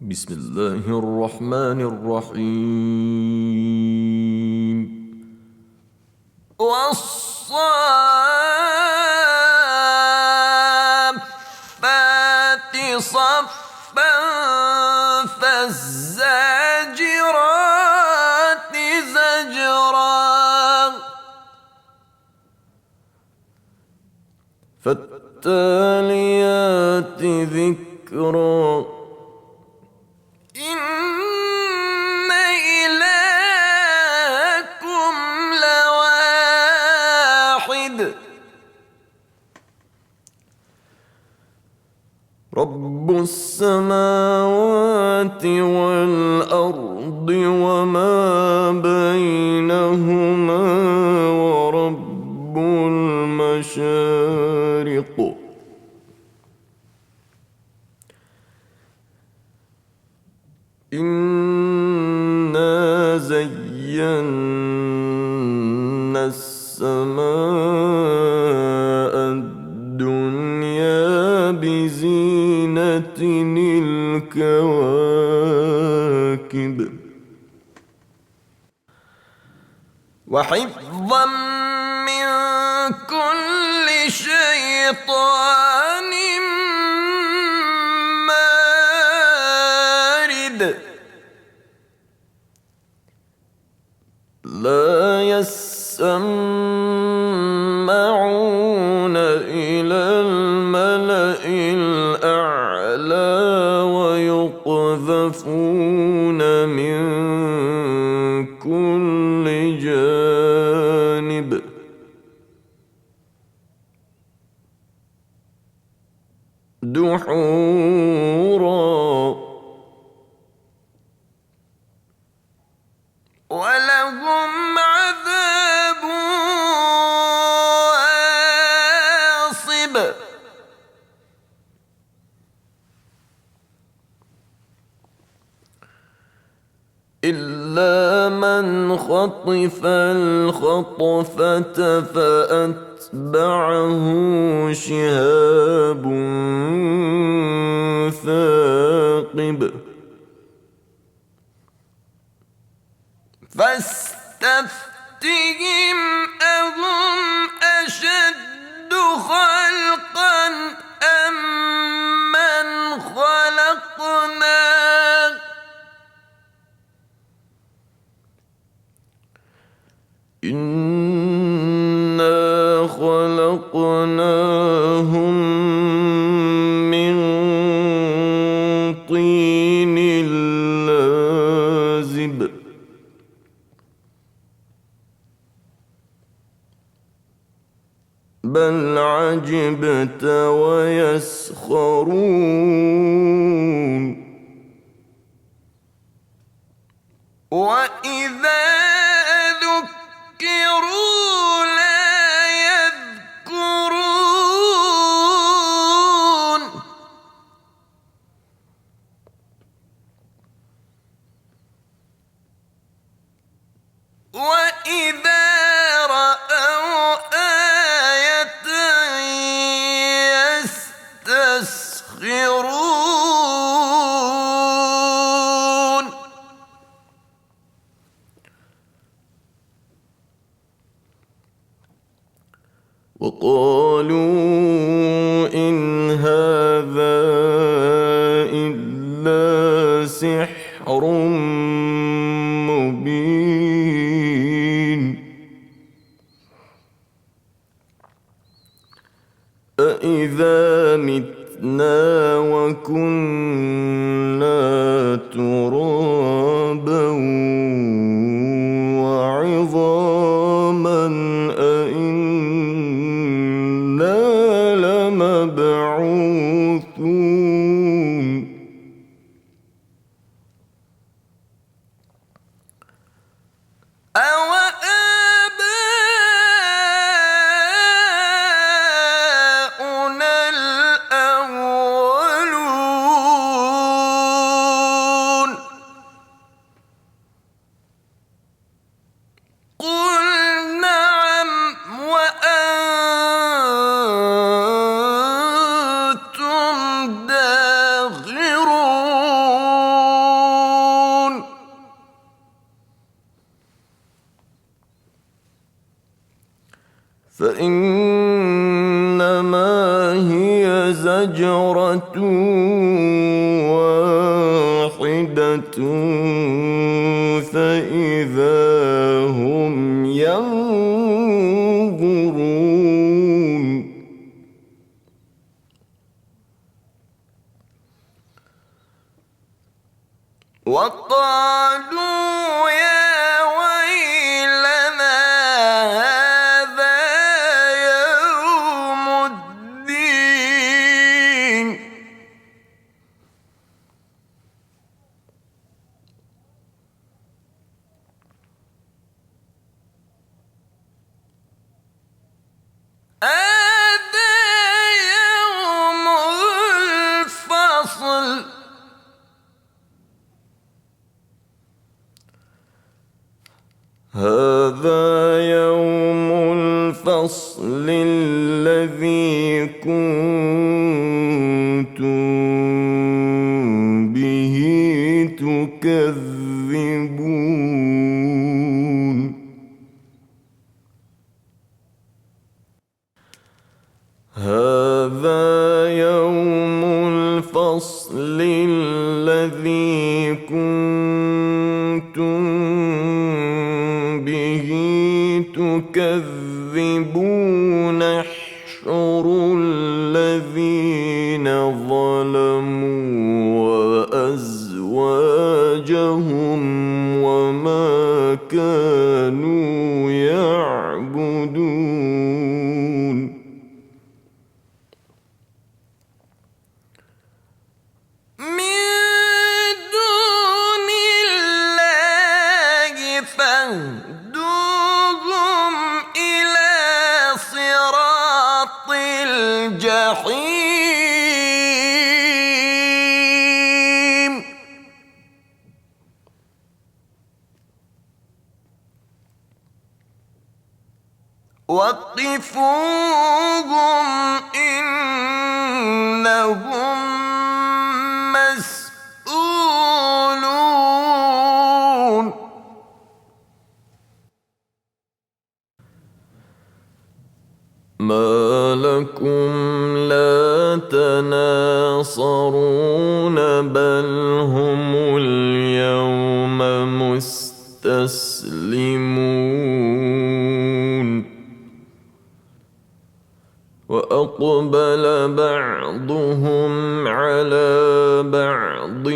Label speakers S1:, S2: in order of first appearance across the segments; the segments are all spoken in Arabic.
S1: بسم الله الرحمن الرحيم. والصافات صفا فالزاجرات زجرا فالتاليات ذكرا إن إلهكم لواحد رب السماوات والأرض وما بينهما ورب المشارق إنا زينا السماء الدنيا بزينة الكواكب وحفظا من كل شيطان مارد لا يسمعون إلى الملأ الأعلى ويقذفون من كل جانب دحورا ولهم عذاب واصب إلا من خطف الخطفة فأتبعه شهاب ثاقب فاستفتهم أهم أشد خلقا أم من خلقنا إنا خلقناهم من طين لازب بل عجبت ويسخرون وإذا ذكروا لا يذكرون وإذا رأوا آية يستسخرون وقالوا إن هذا إلا سحر مبين أإذا متنا وكنا ترابا وعظاما أإنا لمبعوثون أوآباؤنا الأولون قل نعم وأنتم زجرة واحدة فإذا هم ينظرون وقالوا يا ويلنا هذا يوم الدين هذا يوم الفصل هذا يوم الفصل الذي كنتم به تكذبون هذا يوم الفصل الذي كنتم به تكذبون احشروا الذين ظلموا وأزواجهم وما كانوا يعبدون من دون الله فاهدوهم إلى صراط الجحيم وقفوهم إنهم مسؤولون ما لكم لا تناصرون بل هم اليوم مستسلمون وأقبل بعضهم على بعض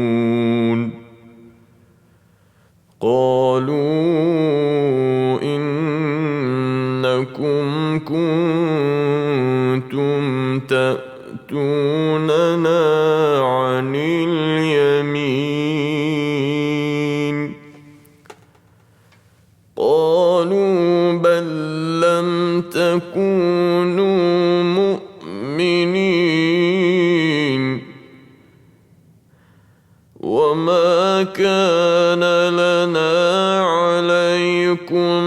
S1: يتساءلون قالوا إنكم كنتم تأتوننا عن اليمين قالوا بل لم تكونوا مؤمنين وما كان لنا عليكم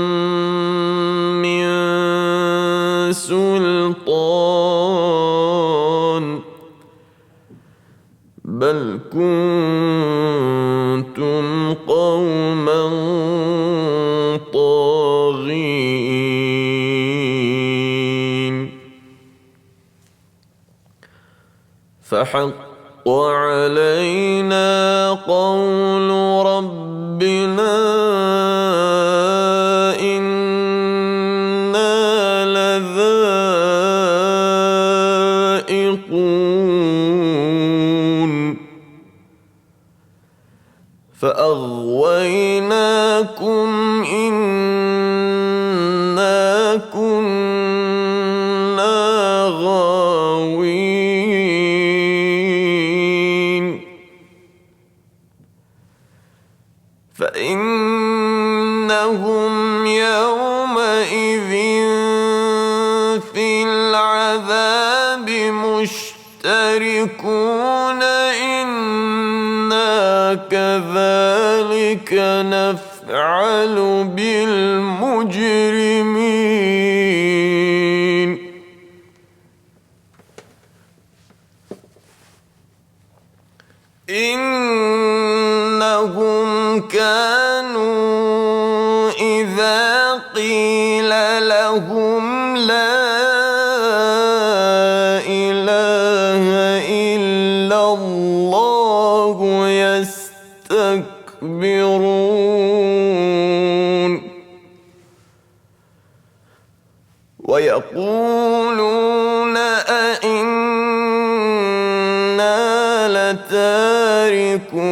S1: من سلطان بل كنتم قوما طاغين فحق علينا قول ربنا إنا لذائقون فأغويناكم إنا كنا غاوين فإنهم يومئذ في العذاب مشتركون إنا كذلك نفعل بالمجرمين إنهم كانوا إذا قيل لهم لا إله إلا الله يستكبرون ويقولون أئنا لتاركو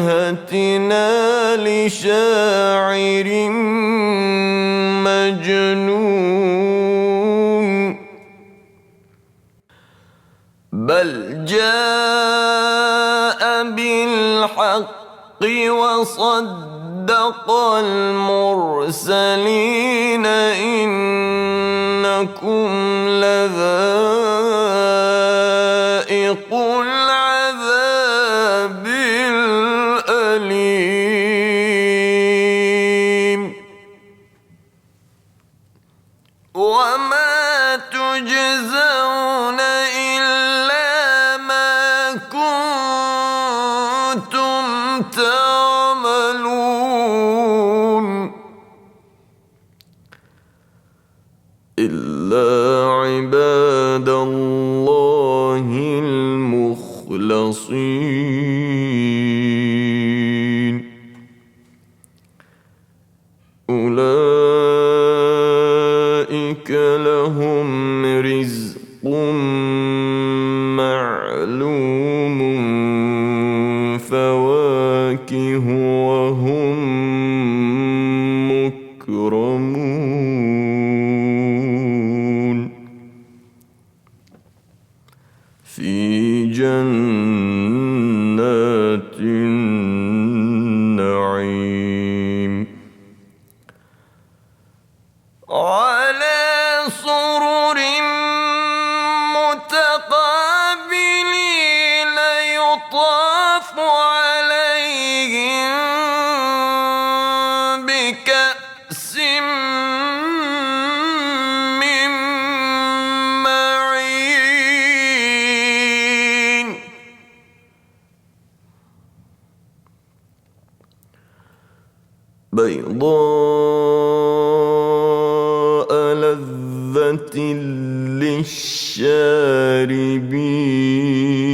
S1: آلهتنا لشاعر مجنون بل جاء بالحق وصدق المرسلين إنكم لذائق العذاب الأليم وما تجزون إلا ما كنتم تعملون إلا عباد الله المخلصين أولئك لهم رزق معلوم فواكه وهم مكرمون في جنات النعيم على سرر متقابلين يطاف عليهم بكأس من معين بيضاء لذة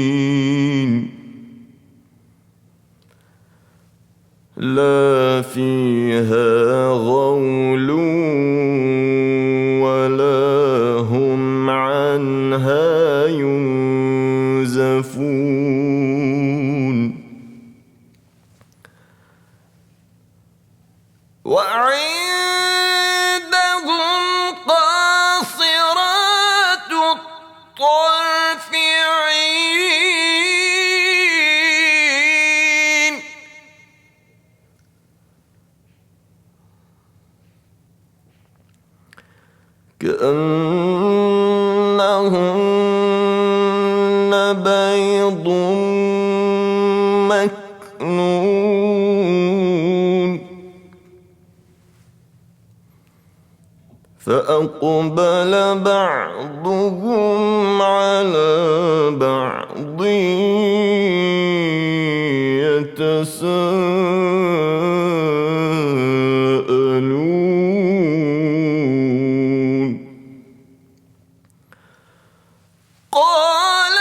S1: للشاربين لا فيها غول ولا هم عنها ينزفون وعندهم قاصرات الطرف عين كأنهن بيض مكنون فأقبل بعضهم على بعض يتساءلون قال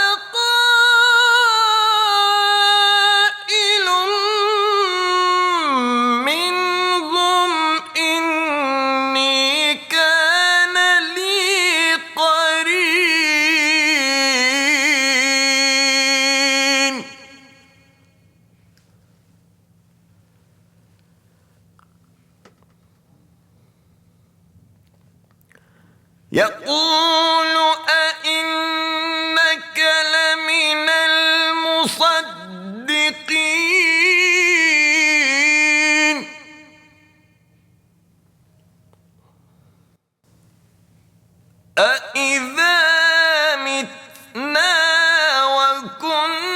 S1: قائل منهم إني كان لي قرين يقول أئنك لمن المصدقين أإذا متنا وكنا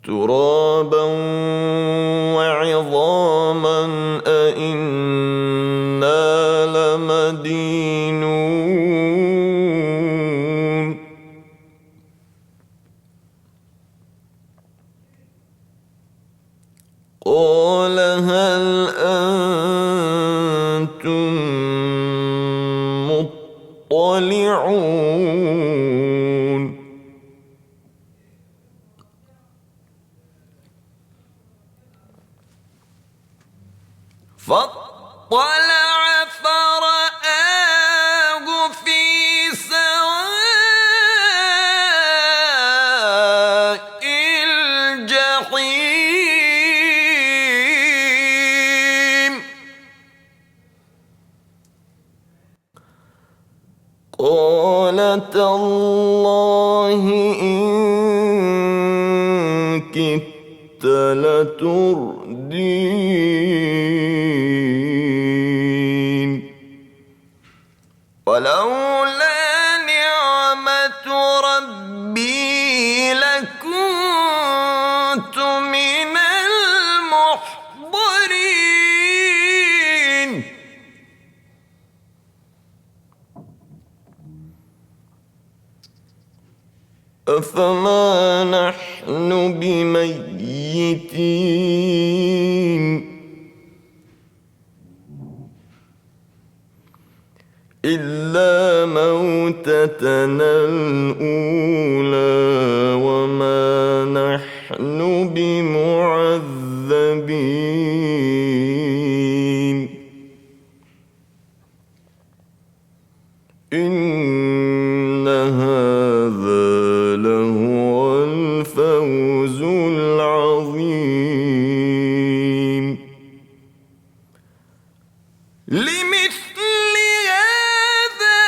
S1: ترابا وعظاما أإنا لمدينون يسمعون فاطلع فرآه في سواء الجحيم قال تالله إن كدت لتردين ولولا نعمة ربي لكنت من المحضرين أفما نحن بميتين إلا موتتنا الأولى وما نحن بمعذبين إن هذا لهو الفوز العظيم لمثل هذا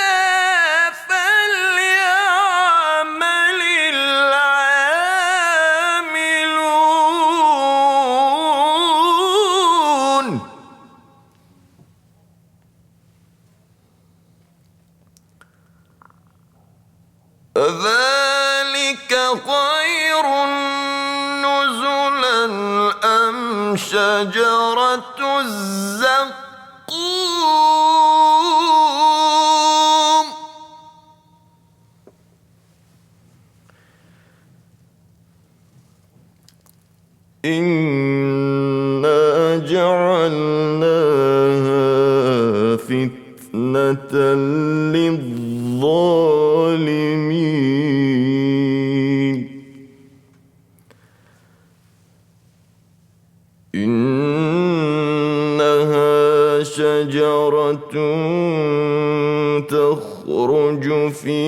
S1: فليعمل العاملون أذلك خير نزلا أم شجرة الزقوم إنا جعلناها فتنة للظالمين إنها شجرة تخرج في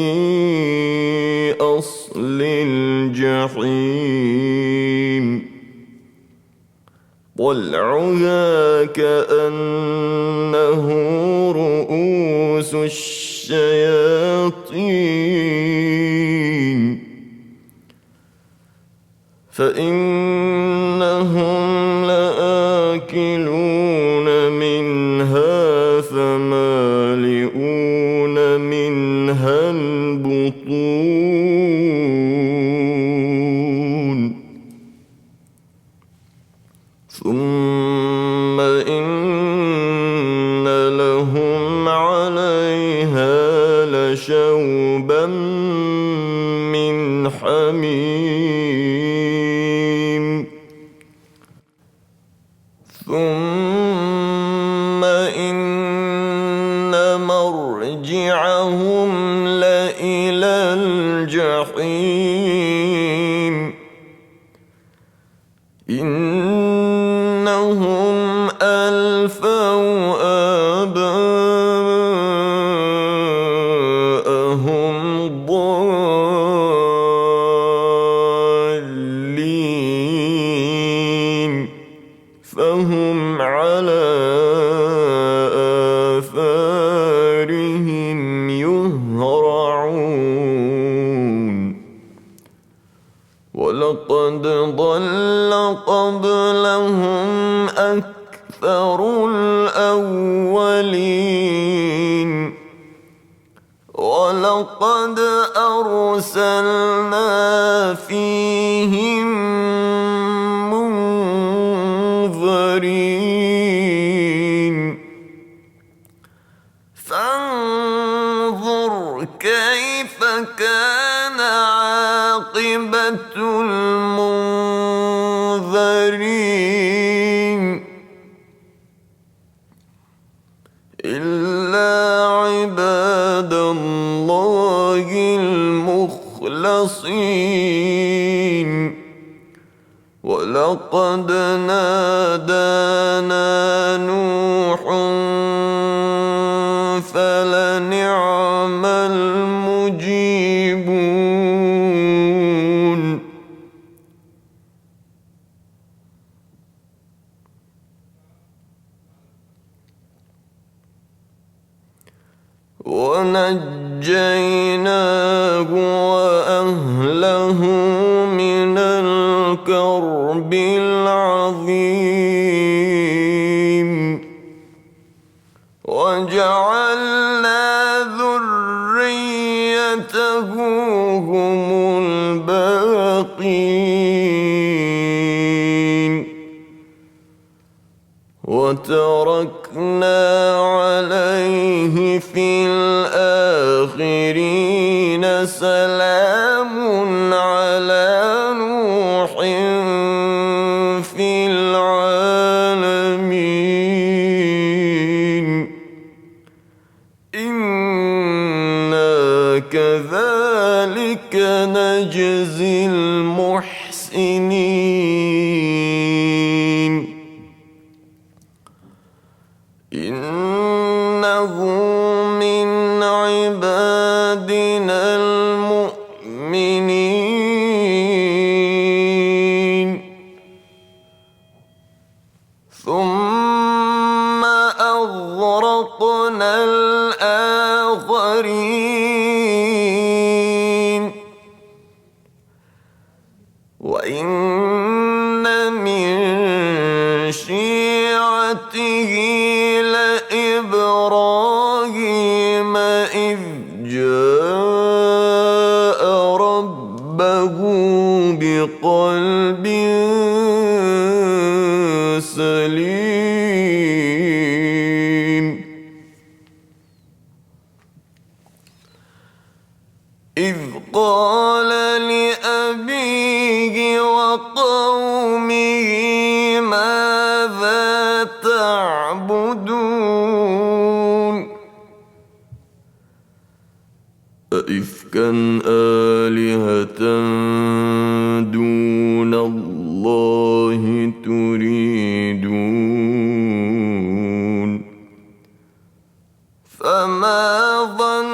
S1: أصل الجحيم طلعها كأنه رؤوس الشياطين فإنهم لآكلون منها فمالئون منها البطون ثم إن لهم عليها لشوبا من حميم ثم إن مرجعهم لإلى الجحيم إنهم ألفوا آباءهم ضالين فهم على آثارهم يهرعون ولقد ضل قبلهم أكثر الأولين ولقد أرسلنا فيهم منذرين فانظر كيف كان عاقبة المنذرين إلا عباد الله الله المخلصين ولقد نادانا نوح فلنعم المجيبون ونجيناه وأهله من الكرب العظيم وجعلنا ذريته هم الباقين وتركنا عليه في الآخرين سلام على نوح في العالمين إنا كذلك نجزي المحسنين إنه من عبادنا المؤمنين ثم أغرقنا الآخرين وإن من شيعته لإبراهيم إذ جاء ربه بقلب سليم إذ قال لأبيه وقومه ماذا تعبدون أئفكا آلهة دون الله تريدون فما ظنكم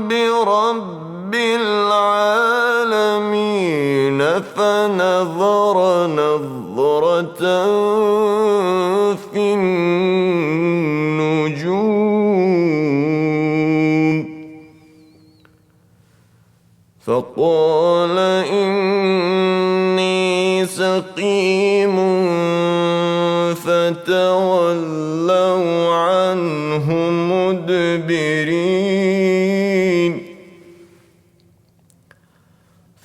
S1: برب العالمين فنظر نظرة في النجوم فقال إني سقيم فتولوا عنه مدبرين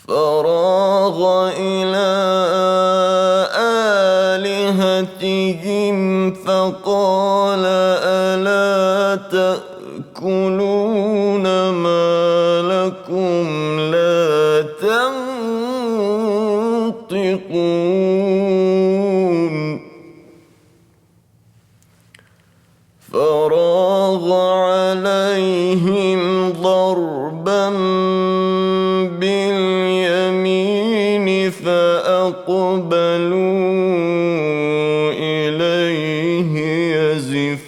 S1: فراغ إلى آلهتهم فقال ألا تأكلون ما لكم لا تنطقون فراغ عليهم ضربا باليمين فأقبلوا إليه يزفون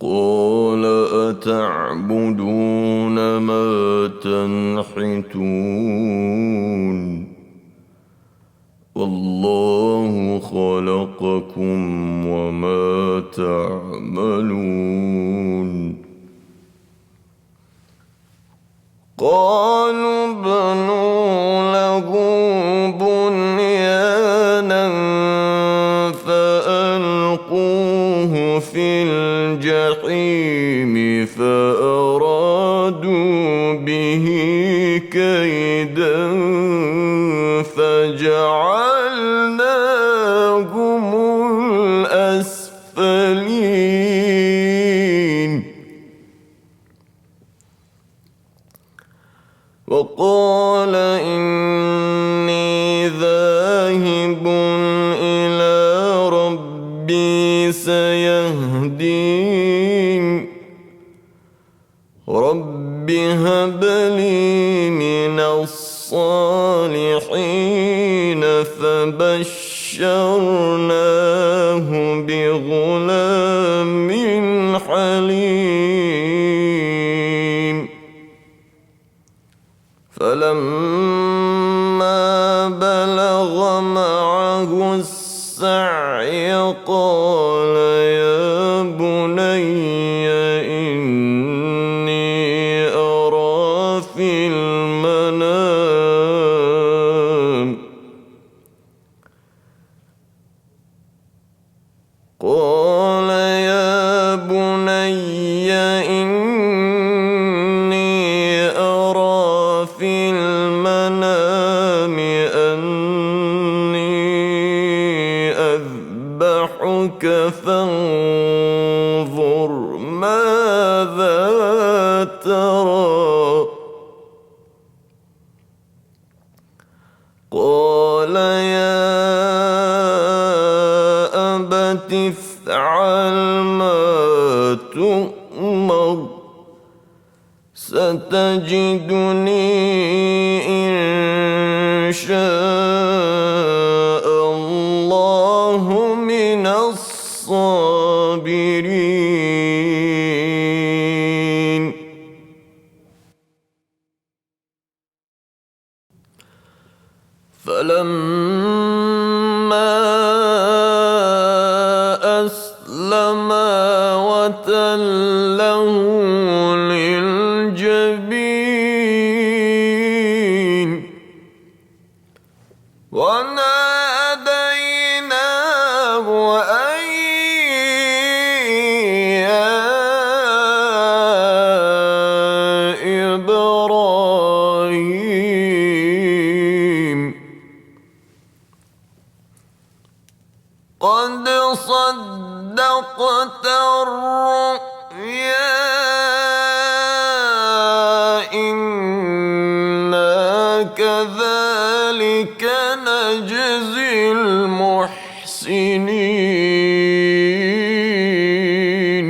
S1: قال أتعبدون ما تنحتون والله خلقكم وما تعملون قالوا ابنوا له بنيانا فألقوه في الجحيم فأرادوا به كيدا فجعلناهم الأسفلين وقال إني ذاهب فبشرناه بغلام حليم فلما بلغ معه السعي قال يا بني إني أرى في المنام قال يا بني إني أرى في المنام أني أذبحك فانظر ماذا ترى قال يا أبت افعل ما تؤمر ستجدني إن شاء الله من الصابرين فلما أسلما وتله للجبين وناديناه أن يا إبراهيم قد صدقت الرؤيا إنا كذلك نجزي المحسنين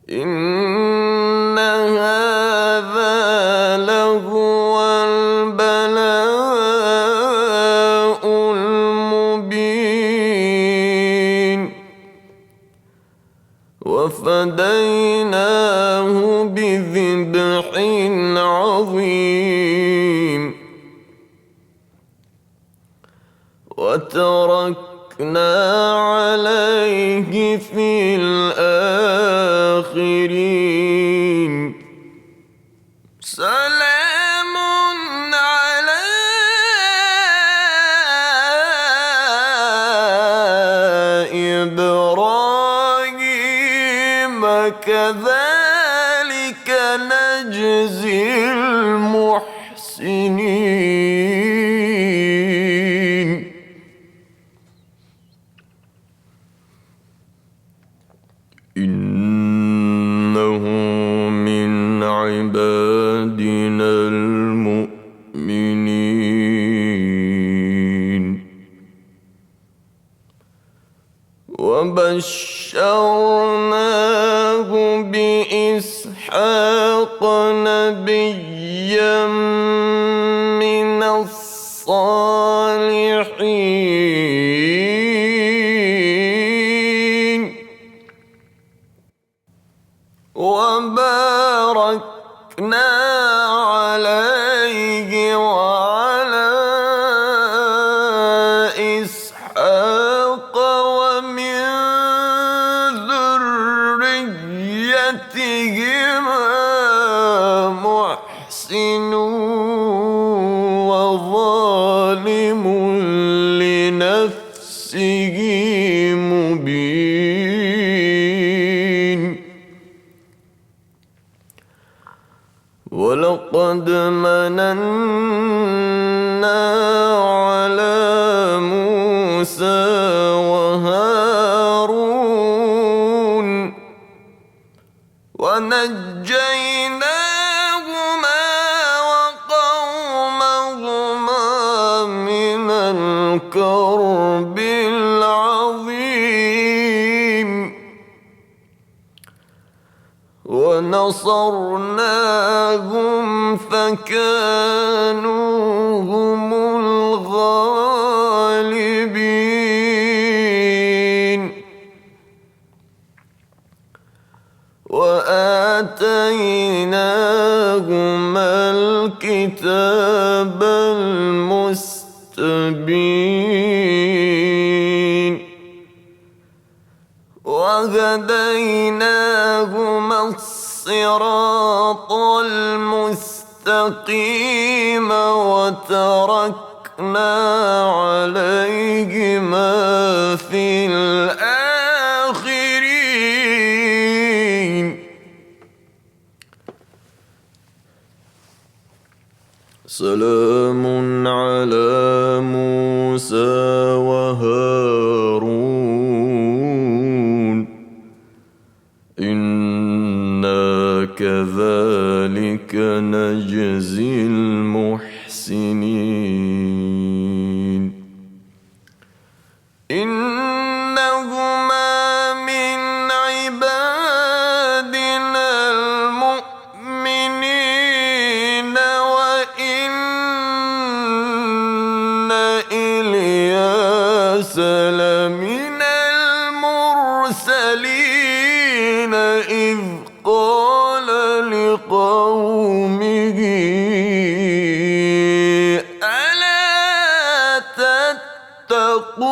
S1: إن هذا لهو البلاء المبين وفديناه بذبح عظيم وتركنا عليه في الآخرين سلام على إبراهيم كذلك نجزي المحسنين إنه من عبادنا المؤمنين وبشرناه بإسحاق نبيا من الصالحين وباركنا عليه وعلى إسحاق ومن ذريتهما محسن وظالم لنفسه مبين ولقد مننا على موسى وهارون ونجيناهما وقومهما من الكرب العظيم ونصرناهم فكانوا هم وآتيناهما الكتاب المستبين وهديناهما الصراط المستقيم وتركنا عليهما في الآخرين سلام على موسى وهارون إنا كذلك نجزي المحسنين إنهما من عبادنا المؤمنين وإن إلياس لمن المرسلين إذ قال لقومه ألا تتقون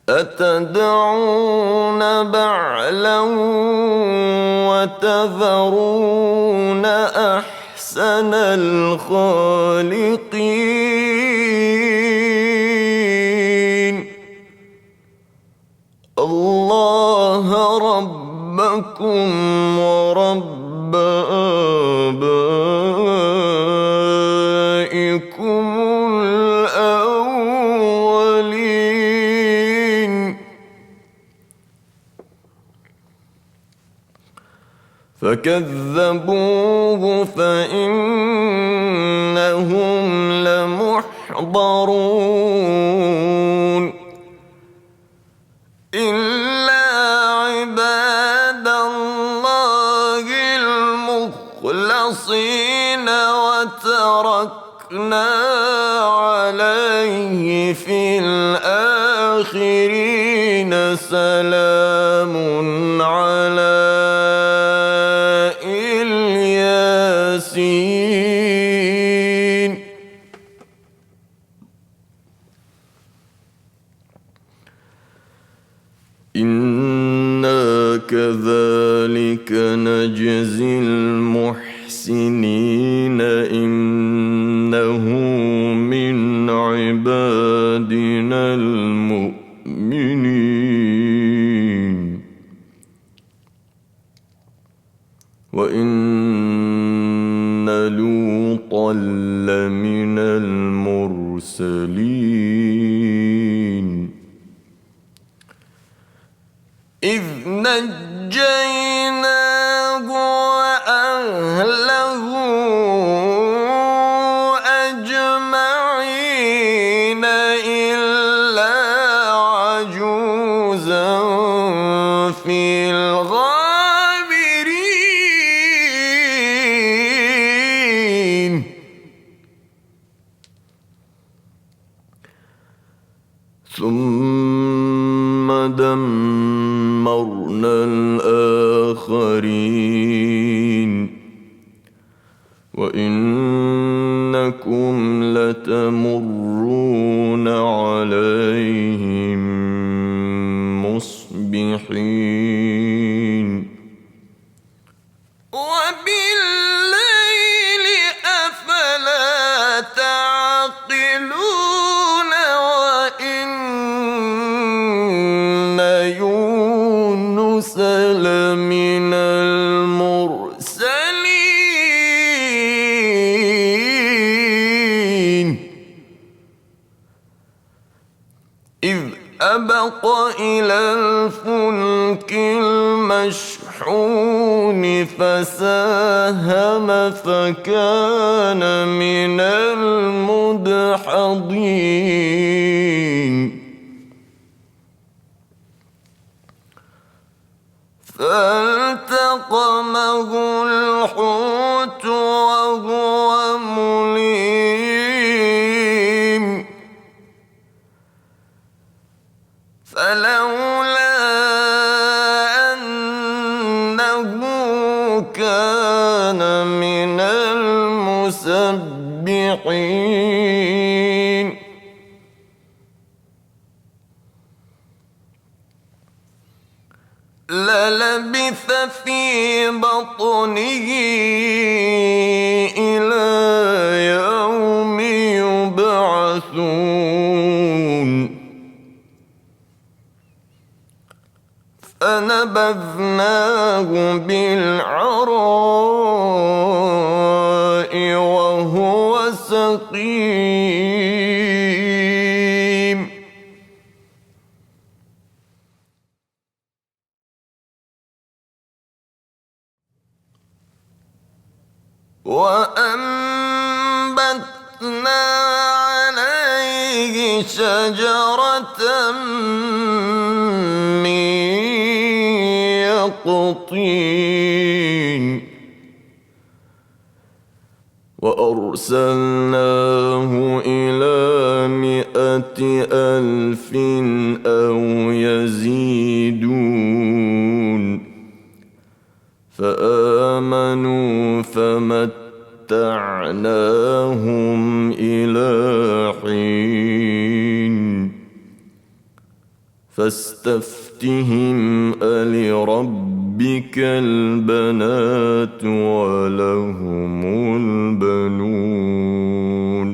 S1: أتدعون بعلا وتذرون أحسن الخالقين الله ربكم ورب آبائكم الأولين فكذبوه فإنهم لمحضرون إلا عباد الله المخلصين وتركنا عليه في الآخرين سلام على الياسين إنا كذلك نجزي المحسنين إنه من عبادنا المؤمنين وإن لوطا لمن المرسلين إذ نجيناه وأهله أجمعين إلا عجوزا في الغابرين ثم دمرنا الآخرين وإنكم لتمرون عليهم مصبحين وبالليل أفلا تعقلون وإن يونس لمن المرسلين إذ أبق إلى الفلك المشحون فساهم فكان من المدحضين فالتقمه الحوت وهو مليم كان من المسبحين للبث في بطنه إلى يوم يبعثون فنبذناه بالعراء وهو سقيم وأنبتنا عليه شجرة من يقطين وأرسلناه إلى 100,000 أو يزيدون فآمنوا فمتعناهم إلى حين فاستفتهم ألربك البنات ولهم البنون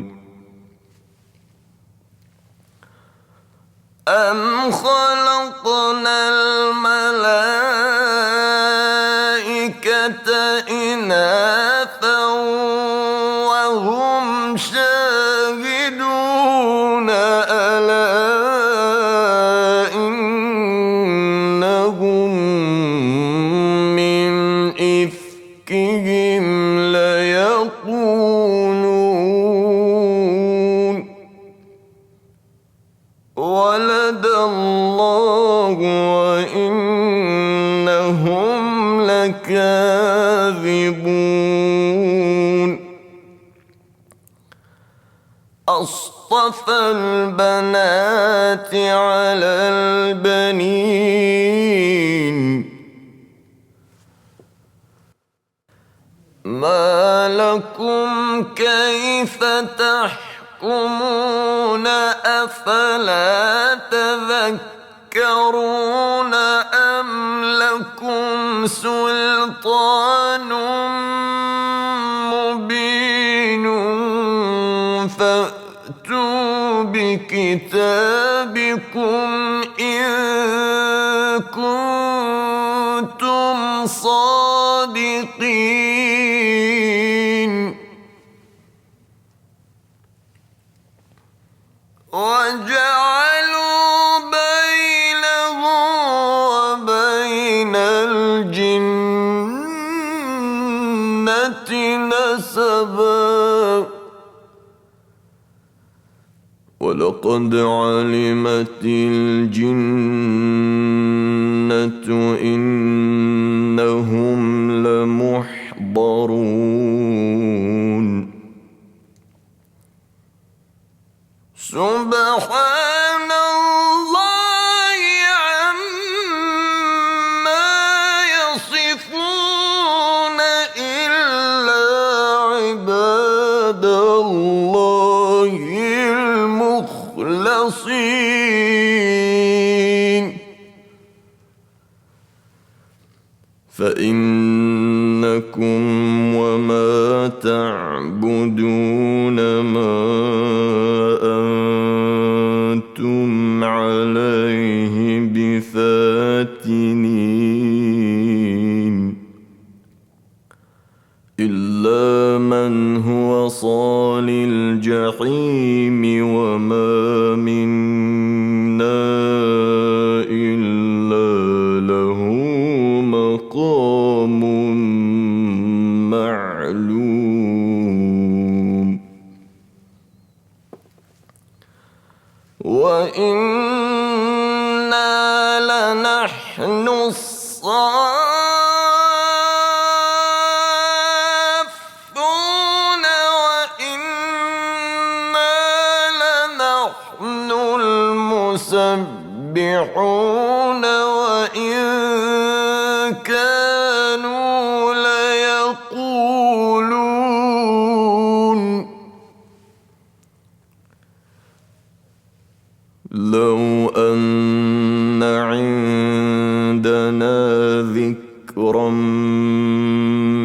S1: أم خلقنا الملائكة إناثا وهم شاهدون ألا إنهم من إفكهم ليقولون ولد الله وإنهم لكاذبون أصطفى البنات على البنين ما لكم كيف تحكمون أفلا تذكرون أم لكم سلطان مبين فأتوا بكتابكم إن كنتم صادقين وجعلوا بينه وبين الجنة نسبا ولقد علمت الجنة إنهم لمحضرون سبحان الله عما يصفون إلا عباد الله المخلصين فإنكم وما تعبدون ما أنتم عليه بفاتنين إلا من هو صال الجحيم وما منا إلا له مقام معلوم وإنا لنحن الصافون وإنا لنحن المسبحون وإن كانوا ذكرا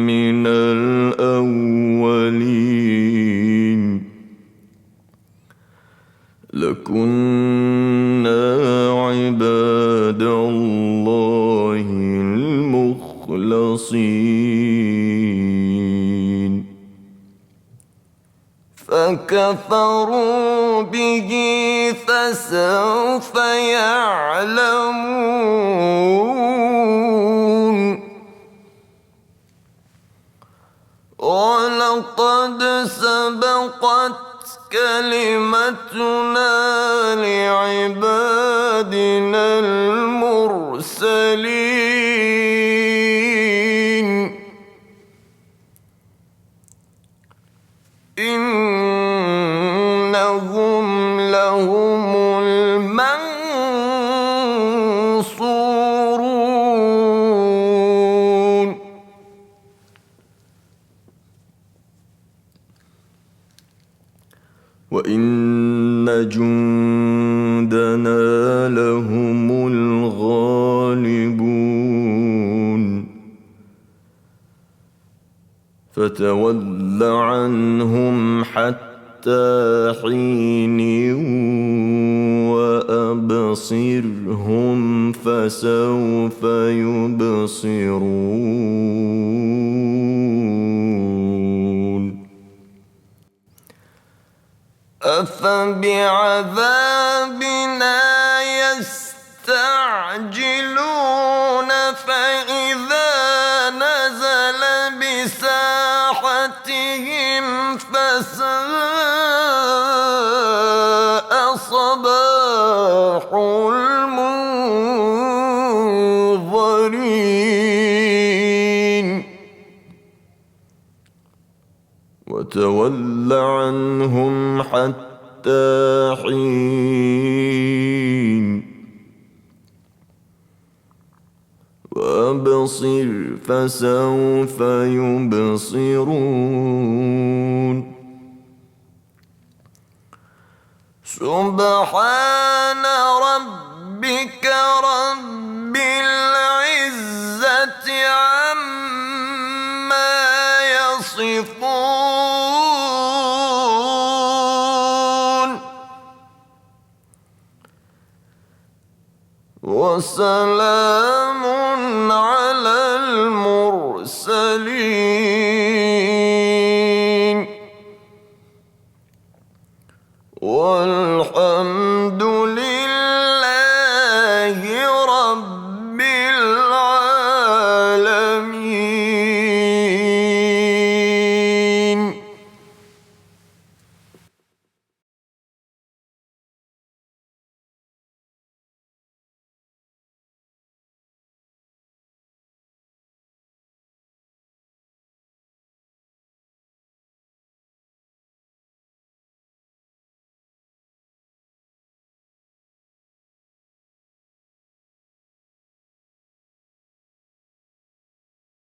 S1: من الأولين لكنا عباد الله المخلصين فكفروا به فسوف يعلمون ولقد سبقت كلمتنا لعبادنا المرسلين إنهم لهم المنصورون وإن جندنا لهم الغالبون فتول عنهم حتى حين وأبصرهم فسوف يبصرون أفبعذابنا يستعجلون فإذا نزل بساحتهم فساء صباح المنظرين وتول عنهم حتى حين وأبصر فسوف يبصرون سبحان ربك رب العزة عما يصفون وسلام على المرسلين